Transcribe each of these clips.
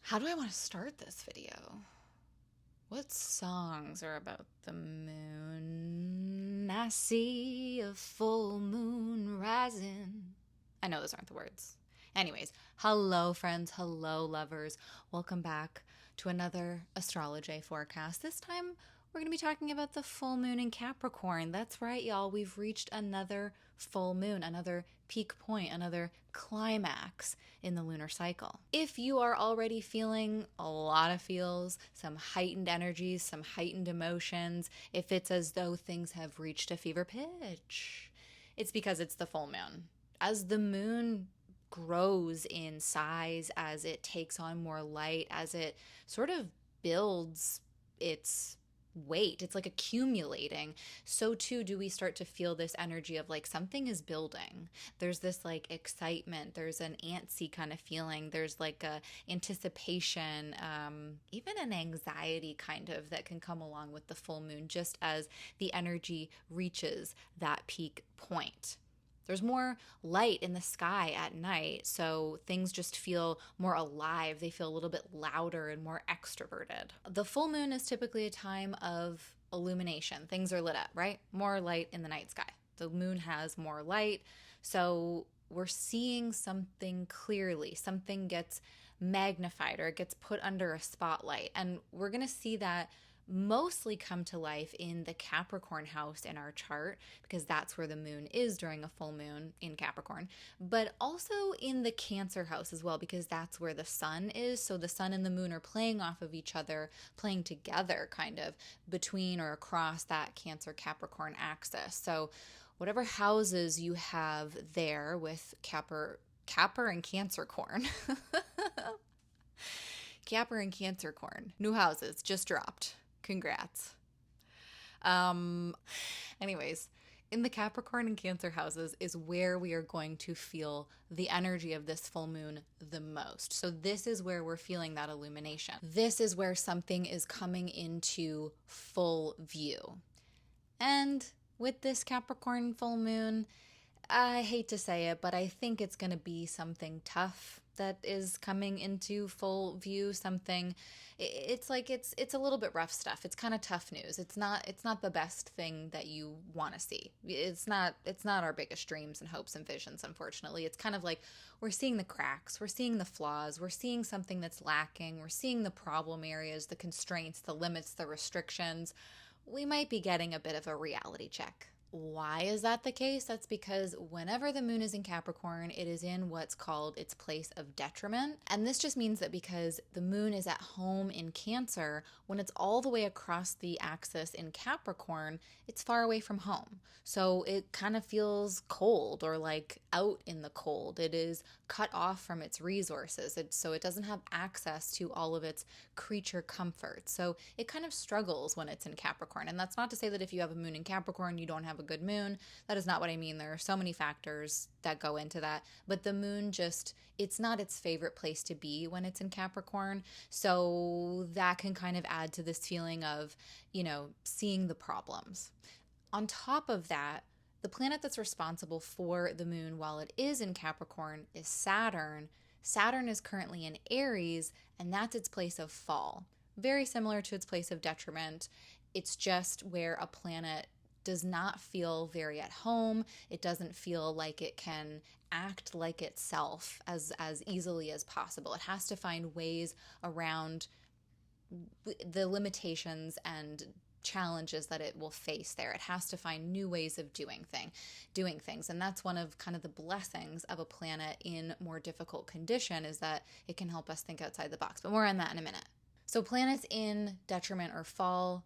How do I want to start this video? What songs are about the moon? I see a full moon rising. I know those aren't the words. Anyways, hello friends, hello lovers. Welcome back to another Astrology forecast. This time we're going to be talking about the full moon in Capricorn. That's right, y'all. We've reached another full moon, another peak point, another climax in the lunar cycle. If you are already feeling a lot of feels, some heightened energies, some heightened emotions, if it's as though things have reached a fever pitch, it's because it's the full moon. As the moon grows in size, as it takes on more light, as it sort of builds its weight, it's like accumulating, so too do we start to feel this energy of like something is building. There's this like excitement, there's an antsy kind of feeling, there's like a anticipation, even an anxiety kind of that can come along with the full moon just as the energy reaches that peak point. There's more light in the sky at night, so things just feel more alive. They feel a little bit louder and more extroverted. The full moon is typically a time of illumination. Things are lit up, right? More light in the night sky. The moon has more light, so we're seeing something clearly. Something gets magnified or it gets put under a spotlight. And we're going to see that mostly come to life in the Capricorn house in our chart, because that's where the moon is during a full moon in Capricorn, but also in the Cancer house as well, because that's where the sun is. So the sun and the moon are playing off of each other, playing together kind of between or across that Cancer Capricorn axis. So whatever houses you have there with Capper and Cancercorn. Capper and Cancercorn. New houses just dropped. Congrats. Anyways, in the Capricorn and Cancer houses is where we are going to feel the energy of this full moon the most. So this is where we're feeling that illumination. This is where something is coming into full view. And with this Capricorn full moon, I hate to say it, but I think it's going to be something tough that is coming into full view. Something, it's like it's a little bit rough stuff. It's kind of tough news. It's not the best thing that you want to see. It's not our biggest dreams and hopes and visions, unfortunately. It's kind of like we're seeing the cracks, we're seeing the flaws, we're seeing something that's lacking, we're seeing the problem areas, the constraints, the limits, the restrictions. We might be getting a bit of a reality check. Why is that the case? That's because whenever the moon is in Capricorn, it is in what's called its place of detriment. And this just means that because the moon is at home in Cancer, when it's all the way across the axis in Capricorn, it's far away from home. So it kind of feels cold or like out in the cold. It is cut off from its resources. So it doesn't have access to all of its creature comforts. So it kind of struggles when it's in Capricorn. And that's not to say that if you have a moon in Capricorn, you don't have a good moon. That is not what I mean. There are so many factors that go into that. But the moon it's not its favorite place to be when it's in Capricorn. So that can kind of add to this feeling of, seeing the problems. On top of that, the planet that's responsible for the moon while it is in Capricorn is Saturn. Saturn is currently in Aries, and that's its place of fall. Very similar to its place of detriment. It's just where a planet does not feel very at home. It doesn't feel like it can act like itself as easily as possible. It has to find ways around the limitations and challenges that it will face there. It has to find new ways of doing things. And that's one of kind of the blessings of a planet in more difficult condition, is that it can help us think outside the box. But more on that in a minute. So planets in detriment or fall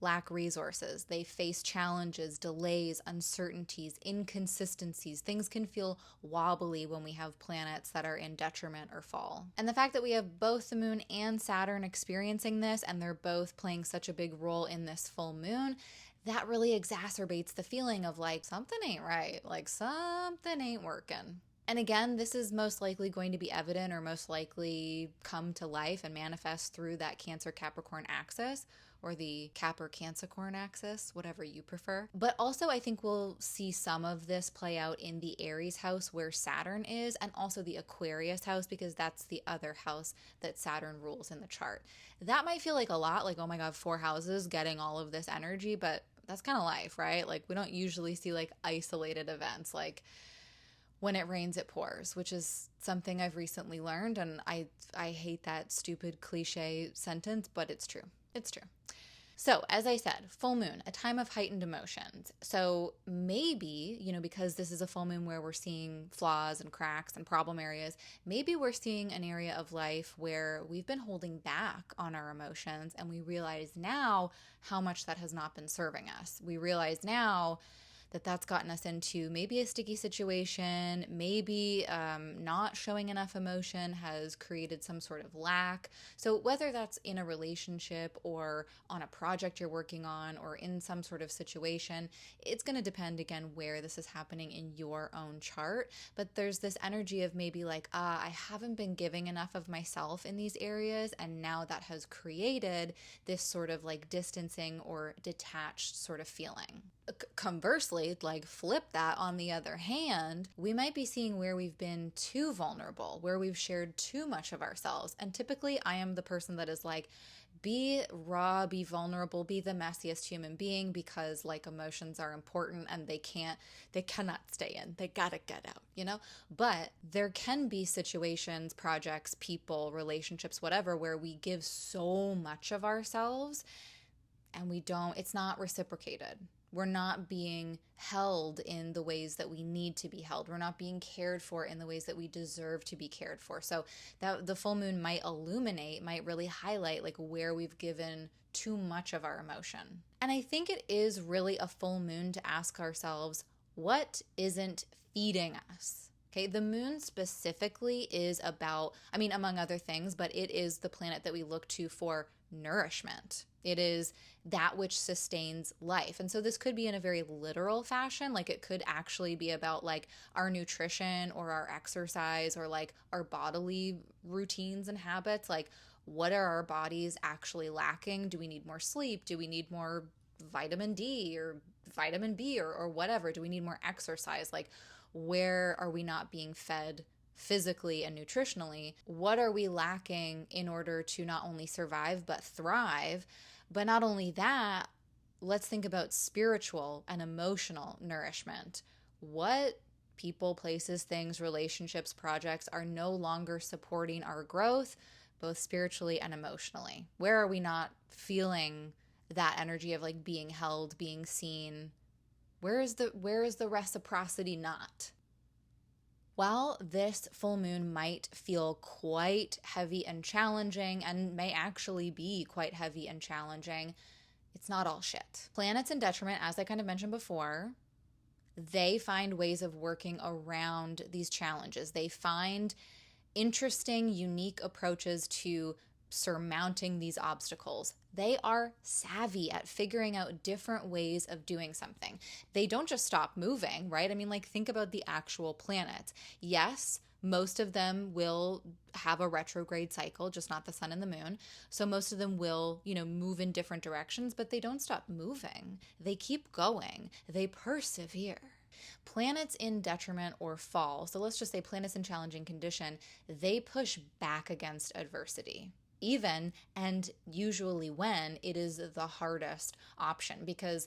lack resources. They face challenges, delays, uncertainties, inconsistencies. Things can feel wobbly when we have planets that are in detriment or fall. And the fact that we have both the moon and Saturn experiencing this, and they're both playing such a big role in this full moon, that really exacerbates the feeling of like something ain't right, like something ain't working. And again, this is most likely going to be evident or most likely come to life and manifest through that Cancer Capricorn axis or the Cap or Capricorn axis, whatever you prefer. But also I think we'll see some of this play out in the Aries house where Saturn is, and also the Aquarius house, because that's the other house that Saturn rules in the chart. That might feel like a lot, like, oh my God, 4 houses getting all of this energy, but that's kind of life, right? Like, we don't usually see like isolated events, like when it rains, it pours, which is something I've recently learned. And I hate that stupid cliche sentence, but it's true. It's true. So as I said, full moon, a time of heightened emotions. So maybe, because this is a full moon where we're seeing flaws and cracks and problem areas, maybe we're seeing an area of life where we've been holding back on our emotions, and we realize now how much that has not been serving us. We realize now that that's gotten us into maybe a sticky situation, maybe not showing enough emotion has created some sort of lack. So whether that's in a relationship or on a project you're working on or in some sort of situation, it's going to depend again where this is happening in your own chart. But there's this energy of maybe like, I haven't been giving enough of myself in these areas, and now that has created this sort of like distancing or detached sort of feeling. Conversely, like flip that, on the other hand, we might be seeing where we've been too vulnerable, where we've shared too much of ourselves. And typically I am the person that is like, be raw, be vulnerable, be the messiest human being, because like emotions are important and they cannot stay in. They gotta get out, But there can be situations, projects, people, relationships, whatever, where we give so much of ourselves and it's not reciprocated. We're not being held in the ways that we need to be held. We're not being cared for in the ways that we deserve to be cared for. So that the full moon might really highlight like where we've given too much of our emotion. And I think it is really a full moon to ask ourselves, what isn't feeding us? Okay, the moon specifically is about, among other things, but it is the planet that we look to for nourishment. It is that which sustains life. And so this could be in a very literal fashion. Like it could actually be about like our nutrition or our exercise or like our bodily routines and habits. Like, what are our bodies actually lacking? Do we need more sleep? Do we need more vitamin D or vitamin B or whatever? Do we need more exercise? Like, where are we not being fed physically and nutritionally? What are we lacking in order to not only survive but thrive? But not only that, let's think about spiritual and emotional nourishment. What people, places, things, relationships, projects are no longer supporting our growth, both spiritually and emotionally? Where are we not feeling that energy of like being held, being seen? Where is the reciprocity not? While this full moon might feel quite heavy and challenging, and may actually be quite heavy and challenging, it's not all shit. Planets in detriment, as I kind of mentioned before, they find ways of working around these challenges. They find interesting, unique approaches to surmounting these obstacles. They are savvy at figuring out different ways of doing something. They don't just stop moving, right? Think about the actual planets. Yes, most of them will have a retrograde cycle, just not the sun and the moon. So most of them will, move in different directions, but they don't stop moving. They keep going. They persevere. Planets in detriment or fall, so let's just say planets in challenging condition, they push back against adversity. Even and usually when it is the hardest option, because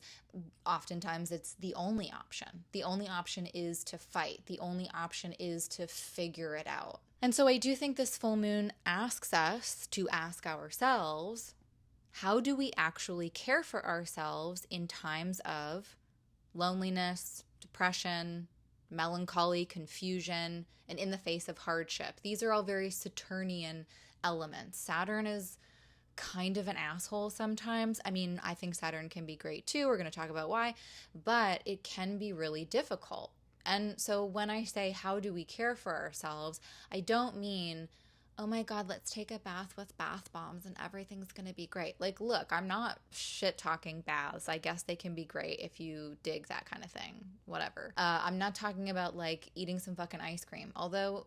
oftentimes it's the only option. The only option is to fight. The only option is to figure it out. And so I do think this full moon asks us to ask ourselves, how do we actually care for ourselves in times of loneliness, depression, melancholy, confusion, and in the face of hardship? These are all very Saturnian elements. Saturn is kind of an asshole sometimes. I think Saturn can be great too. We're going to talk about why, but it can be really difficult. And so when I say, how do we care for ourselves, I don't mean oh my God, let's take a bath with bath bombs and everything's going to be great. Like, look, I'm not shit talking baths. I guess they can be great if you dig that kind of thing, whatever. I'm not talking about like eating some fucking ice cream. Although,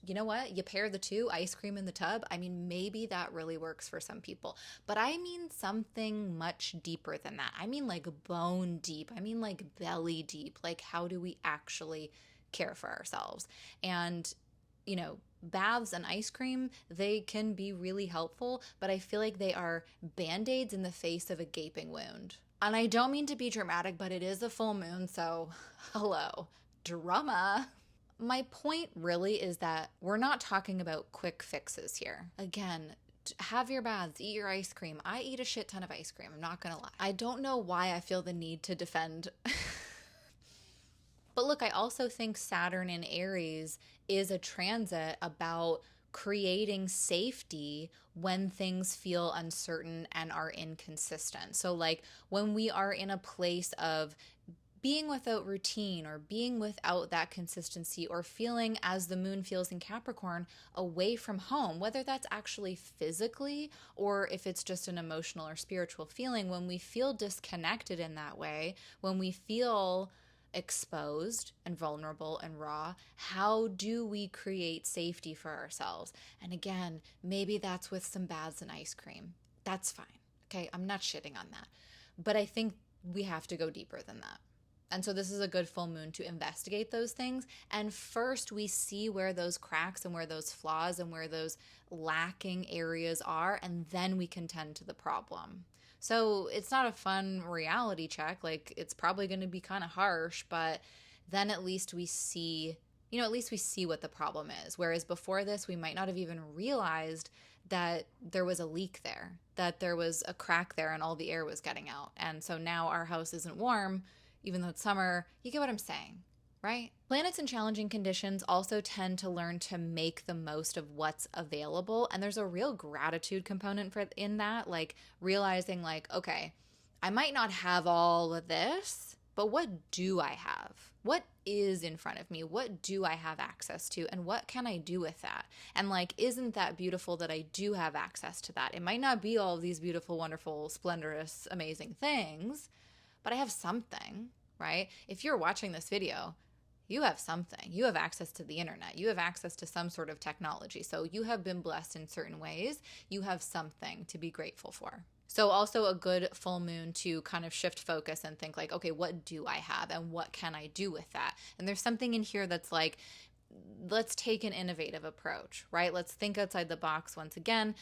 you know what? You pair the two, ice cream in the tub. I mean, maybe that really works for some people. But I mean something much deeper than that. I mean like bone deep. I mean like belly deep. Like, how do we actually care for ourselves? And, you know, baths and ice cream, they can be really helpful, but I feel like they are band-aids in the face of a gaping wound. And I don't mean to be dramatic, but it is a full moon, so hello, drama. My point really is that we're not talking about quick fixes here. Again, have your baths, eat your ice cream. I eat a shit ton of ice cream, I'm not gonna lie. I don't know why I feel the need to defend. But look, I also think Saturn in Aries is a transit about creating safety when things feel uncertain and are inconsistent. So like when we are in a place of being without routine or being without that consistency or feeling, as the moon feels in Capricorn, away from home, whether that's actually physically or if it's just an emotional or spiritual feeling, when we feel disconnected in that way, when we feel exposed and vulnerable and raw, how do we create safety for ourselves? And again, maybe that's with some baths and ice cream. That's fine. Okay, I'm not shitting on that. But I think we have to go deeper than that. And so this is a good full moon to investigate those things. And first we see where those cracks and where those flaws and where those lacking areas are, and then we can tend to the problem. So it's not a fun reality check. Like, it's probably going to be kind of harsh, but then at least we see, at least we see what the problem is. Whereas before this, we might not have even realized that there was a leak there, that there was a crack there and all the air was getting out. And so now our house isn't warm, even though it's summer. You get what I'm saying, right? Planets in challenging conditions also tend to learn to make the most of what's available. And there's a real gratitude component in that, like realizing like, okay, I might not have all of this, but what do I have? What is in front of me? What do I have access to? And what can I do with that? And like, isn't that beautiful that I do have access to that? It might not be all of these beautiful, wonderful, splendorous, amazing things, but I have something, right? If you're watching this video, you have something. You have access to the internet. You have access to some sort of technology. So you have been blessed in certain ways. You have something to be grateful for. So also a good full moon to kind of shift focus and think like, okay, what do I have and what can I do with that? And there's something in here that's like, let's take an innovative approach, right? Let's think outside the box once again.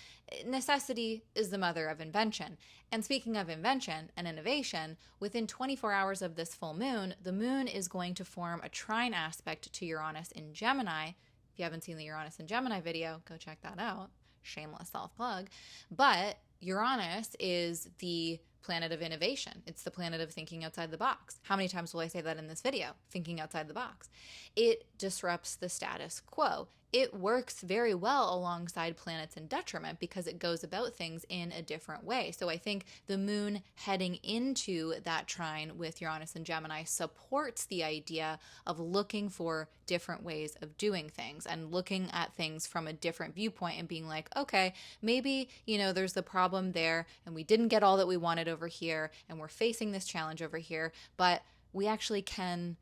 Necessity is the mother of invention. And speaking of invention and innovation, within 24 hours of this full moon, the moon is going to form a trine aspect to Uranus in Gemini. If you haven't seen the Uranus in Gemini video, go check that out. Shameless self-plug. But Uranus is the planet of innovation. It's the planet of thinking outside the box. How many times will I say that in this video? Thinking outside the box. It disrupts the status quo. It works very well alongside planets in detriment because it goes about things in a different way. So I think the moon heading into that trine with Uranus and Gemini supports the idea of looking for different ways of doing things and looking at things from a different viewpoint and being like, okay, maybe, there's the problem there and we didn't get all that we wanted over here and we're facing this challenge over here, but we actually can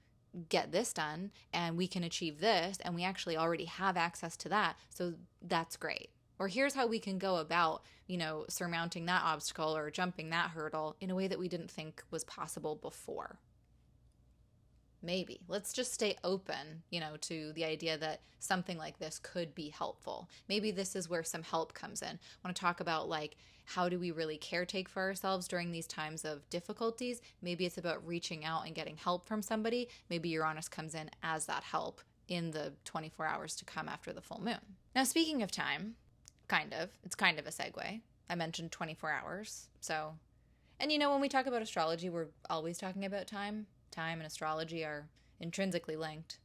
get this done and we can achieve this and we actually already have access to that, so that's great. Or here's how we can go about surmounting that obstacle or jumping that hurdle in a way that we didn't think was possible before. Maybe let's just stay open to the idea that something like this could be helpful. Maybe this is where some help comes in. I want to talk about like, how do we really caretake for ourselves during these times of difficulties? Maybe it's about reaching out and getting help from somebody. Maybe Uranus comes in as that help in the 24 hours to come after the full moon. Now, speaking of time, it's kind of a segue. I mentioned 24 hours. So, and when we talk about astrology, we're always talking about time. Time and astrology are intrinsically linked.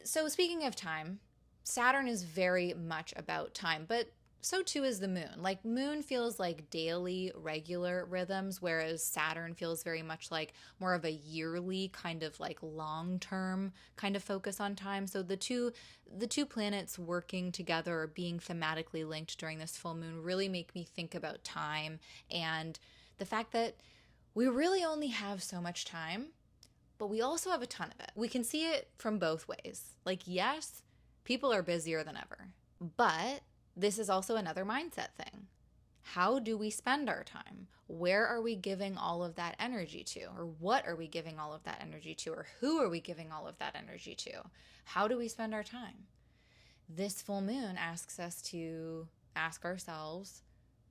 So speaking of time, Saturn is very much about time, but so too is the moon. Like moon feels like daily, regular rhythms, whereas Saturn feels very much like more of a yearly kind of like long-term kind of focus on time. So the two planets working together or being thematically linked during this full moon really make me think about time and the fact that we really only have so much time, but we also have a ton of it. We can see it from both ways. Like, yes, people are busier than ever, but this is also another mindset thing. How do we spend our time? Where are we giving all of that energy to? Or what are we giving all of that energy to? Or who are we giving all of that energy to? How do we spend our time? This full moon asks us to ask ourselves,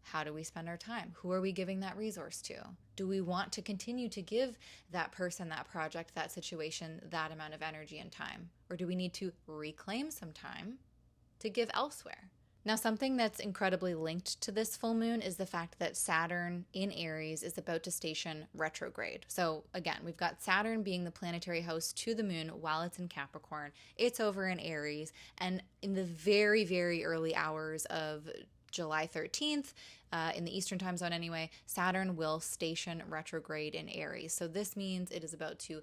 how do we spend our time? Who are we giving that resource to? Do we want to continue to give that person, that project, that situation, that amount of energy and time? Or do we need to reclaim some time to give elsewhere? Now, something that's incredibly linked to this full moon is the fact that Saturn in Aries is about to station retrograde. So again, we've got Saturn being the planetary host to the moon while it's in Capricorn. It's over in Aries. And in the very, very early hours of July 13th, in the Eastern time zone anyway, Saturn will station retrograde in Aries. So this means it is about to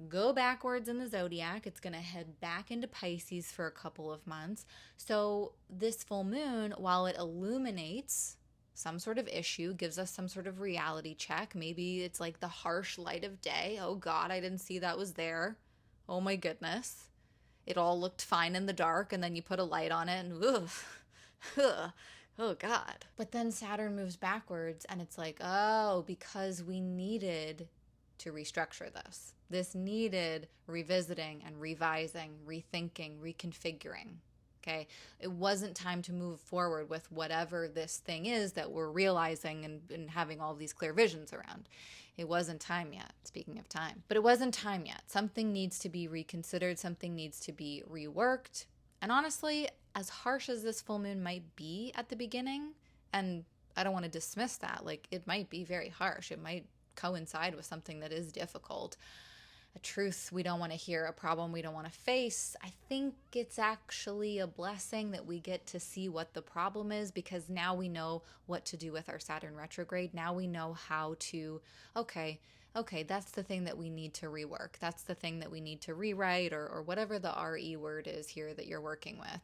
go backwards in the zodiac. It's going to head back into Pisces for a couple of months. So this full moon, while it illuminates some sort of issue, gives us some sort of reality check. Maybe it's like the harsh light of day. Oh God, I didn't see that was there. Oh my goodness. It all looked fine in the dark, and then you put a light on it and oh God. But then Saturn moves backwards and it's like, oh, because we needed to restructure this. This needed revisiting and revising, rethinking, reconfiguring. Okay. It wasn't time to move forward with whatever this thing is that we're realizing and having all these clear visions around. It wasn't time yet, speaking of time. But it wasn't time yet. Something needs to be reconsidered. Something needs to be reworked. And honestly, as harsh as this full moon might be at the beginning, and I don't want to dismiss that, like it might be very harsh. It might coincide with something that is difficult, a truth we don't want to hear, a problem we don't want to face. I think it's actually a blessing that we get to see what the problem is, because now we know what to do with our Saturn retrograde. Now we know how to, okay, that's the thing that we need to rework. That's the thing that we need to rewrite, or whatever the RE word is here that you're working with.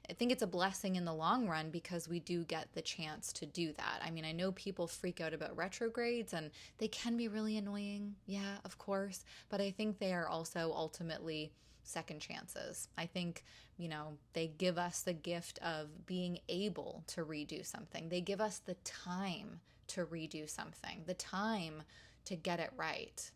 I think it's a blessing in the long run because we do get the chance to do that. I mean, I know people freak out about retrogrades and they can be really annoying. Yeah, of course. But I think they are also ultimately second chances. I think, they give us the gift of being able to redo something. They give us the time to redo something, the time to get it right.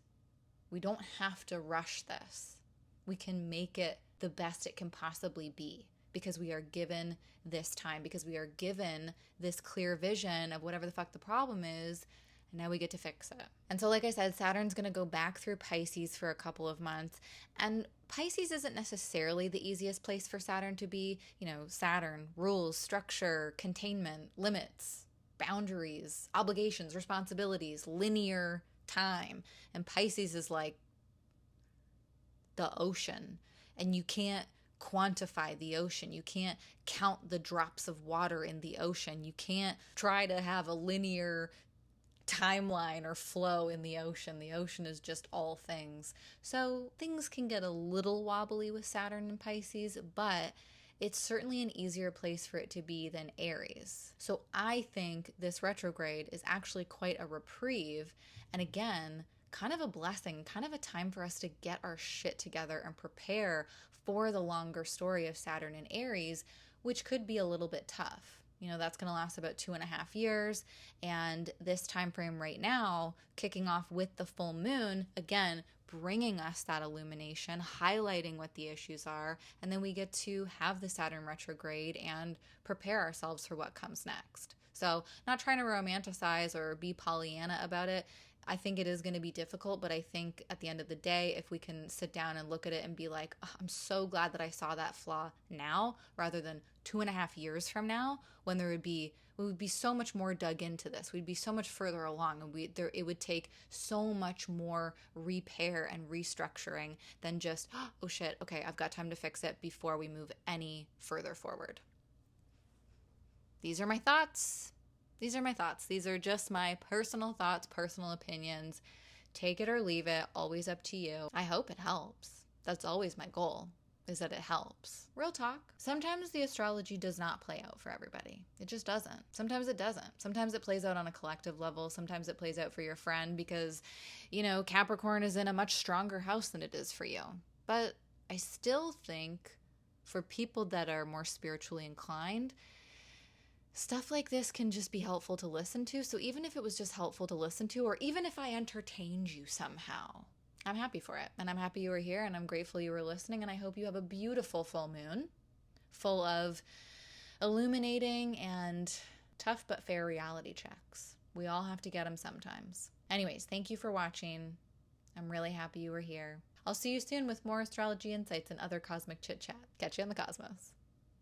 We don't have to rush this. We can make it the best it can possibly be because we are given this time, because we are given this clear vision of whatever the fuck the problem is, and now we get to fix it. And so, like I said, Saturn's going to go back through Pisces for a couple of months, and Pisces isn't necessarily the easiest place for Saturn to be. Saturn, rules, structure, containment, limits, boundaries, obligations, responsibilities, linear time. And Pisces is like the ocean, and you can't quantify the ocean. You can't count the drops of water in the ocean. You can't try to have a linear timeline or flow in the ocean. The ocean is just all things. So things can get a little wobbly with Saturn and Pisces, but it's certainly an easier place for it to be than Aries. So I think this retrograde is actually quite a reprieve. And again, kind of a blessing, kind of a time for us to get our shit together and prepare for the longer story of Saturn and Aries, which could be a little bit tough. That's going to last about 2.5 years. And this time frame right now, kicking off with the full moon, again, bringing us that illumination, highlighting what the issues are, and then we get to have the Saturn retrograde and prepare ourselves for what comes next. So not trying to romanticize or be Pollyanna about it. I think it is going to be difficult, but I think at the end of the day, if we can sit down and look at it and be like, oh, I'm so glad that I saw that flaw now rather than 2.5 years from now, when we would be so much more dug into this. We'd be so much further along, and it would take so much more repair and restructuring than just, oh shit, okay, I've got time to fix it before we move any further forward. these are my thoughts. These are my thoughts. These are just my personal thoughts, personal opinions. Take it or leave it, always up to you. I hope it helps. That's always my goal, is that it helps. Real talk. Sometimes the astrology does not play out for everybody. It just doesn't. Sometimes it doesn't. Sometimes it plays out on a collective level. Sometimes it plays out for your friend because, Capricorn is in a much stronger house than it is for you. But I still think for people that are more spiritually inclined, stuff like this can just be helpful to listen to. So even if it was just helpful to listen to, or even if I entertained you somehow, I'm happy for it. And I'm happy you were here, and I'm grateful you were listening. And I hope you have a beautiful full moon full of illuminating and tough but fair reality checks. We all have to get them sometimes. Anyways, thank you for watching. I'm really happy you were here. I'll see you soon with more astrology insights and other cosmic chit chat. Catch you in the cosmos.